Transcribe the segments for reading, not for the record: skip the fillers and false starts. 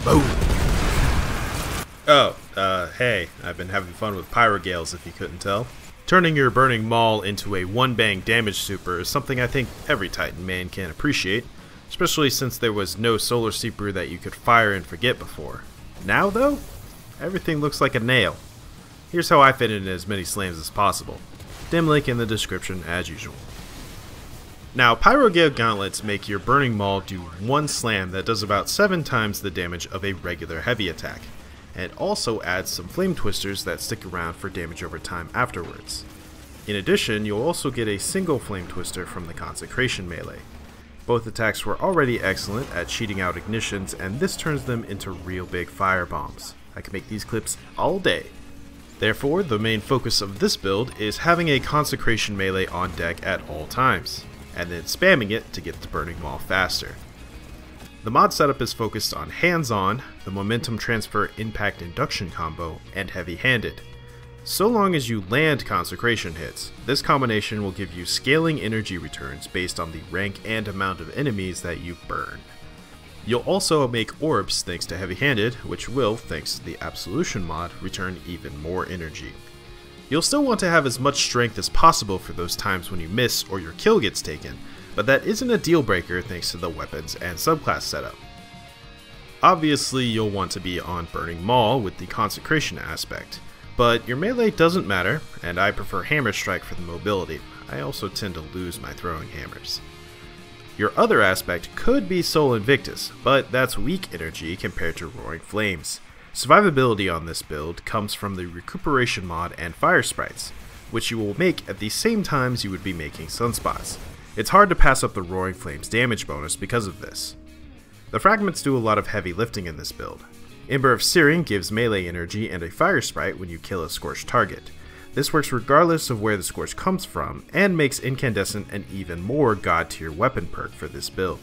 Boom! Oh, hey, I've been having fun with Pyrogales if you couldn't tell. Turning your Burning Maul into a one-bang damage super is something I think every Titan main can appreciate, especially since there was no Solar Super that you could fire and forget before. Now though, everything looks like a nail. Here's how I fit in as many slams as possible. Dim link in the description as usual. Now, Pyrogale Gauntlets make your Burning Maul do one slam that does about 7 times the damage of a regular heavy attack, and also adds some Flame Twisters that stick around for damage over time afterwards. In addition, you'll also get a single Flame Twister from the Consecrating melee. Both attacks were already excellent at cheating out ignitions, and this turns them into real big fire bombs. I can make these clips all day. Therefore, the main focus of this build is having a Consecrating melee on deck at all times, and then spamming it to get the Burning Maul faster. The mod setup is focused on hands-on, the momentum transfer impact induction combo, and heavy-handed. So long as you land Consecrating hits, this combination will give you scaling energy returns based on the rank and amount of enemies that you burn. You'll also make orbs thanks to heavy-handed, which will, thanks to the Absolution mod, return even more energy. You'll still want to have as much strength as possible for those times when you miss or your kill gets taken, but that isn't a deal breaker thanks to the weapons and subclass setup. Obviously you'll want to be on Burning Maul with the Consecrating aspect, but your melee doesn't matter, and I prefer Hammer Strike for the mobility. I also tend to lose my throwing hammers. Your other aspect could be Soul Invictus, but that's weak energy compared to Roaring Flames. Survivability on this build comes from the Recuperation mod and Fire Sprites, which you will make at the same times you would be making Sunspots. It's hard to pass up the Roaring Flames damage bonus because of this. The fragments do a lot of heavy lifting in this build. Ember of Searing gives melee energy and a Fire Sprite when you kill a scorched target. This works regardless of where the scorch comes from, and makes Incandescent an even more god tier weapon perk for this build.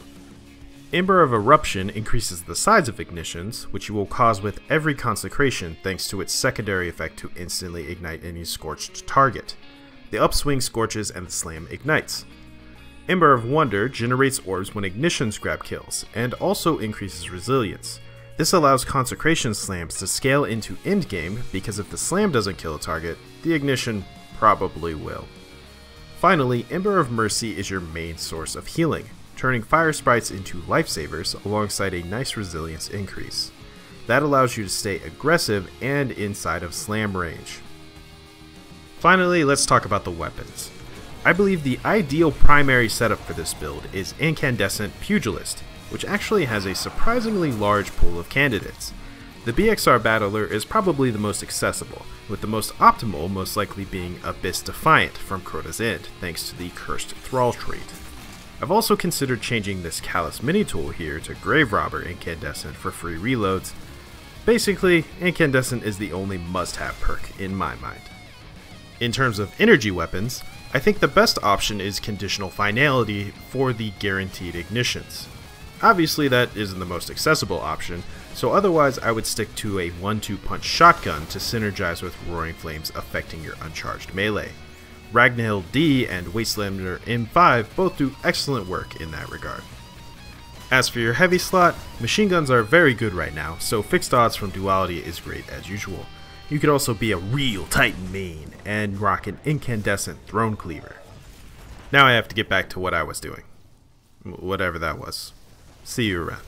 Ember of Eruption increases the size of ignitions, which you will cause with every Consecrating thanks to its secondary effect to instantly ignite any scorched target. The upswing scorches and the slam ignites. Ember of Wonder generates orbs when ignitions grab kills, and also increases resilience. This allows Consecrating slams to scale into endgame, because if the slam doesn't kill a target, the ignition probably will. Finally, Ember of Mercy is your main source of healing, turning Fire Sprites into lifesavers alongside a nice resilience increase. That allows you to stay aggressive and inside of slam range. Finally, let's talk about the weapons. I believe the ideal primary setup for this build is Incandescent Pugilist, which actually has a surprisingly large pool of candidates. The BXR Battler is probably the most accessible, with the most optimal most likely being Abyss Defiant from Crota's End, thanks to the Cursed Thrall trait. I've also considered changing this Callous mini tool here to Grave Robber Incandescent for free reloads. Basically, Incandescent is the only must-have perk in my mind. In terms of energy weapons, I think the best option is Conditional Finality for the guaranteed ignitions. Obviously that isn't the most accessible option, so otherwise I would stick to a 1-2 punch shotgun to synergize with Roaring Flames affecting your uncharged melee. Ragnhild D and Wastelander M5 both do excellent work in that regard. As for your heavy slot, machine guns are very good right now, so fixed odds from Duality is great as usual. You could also be a real Titan main and rock an Incandescent Throne Cleaver. Now I have to get back to what I was doing. Whatever that was. See you around.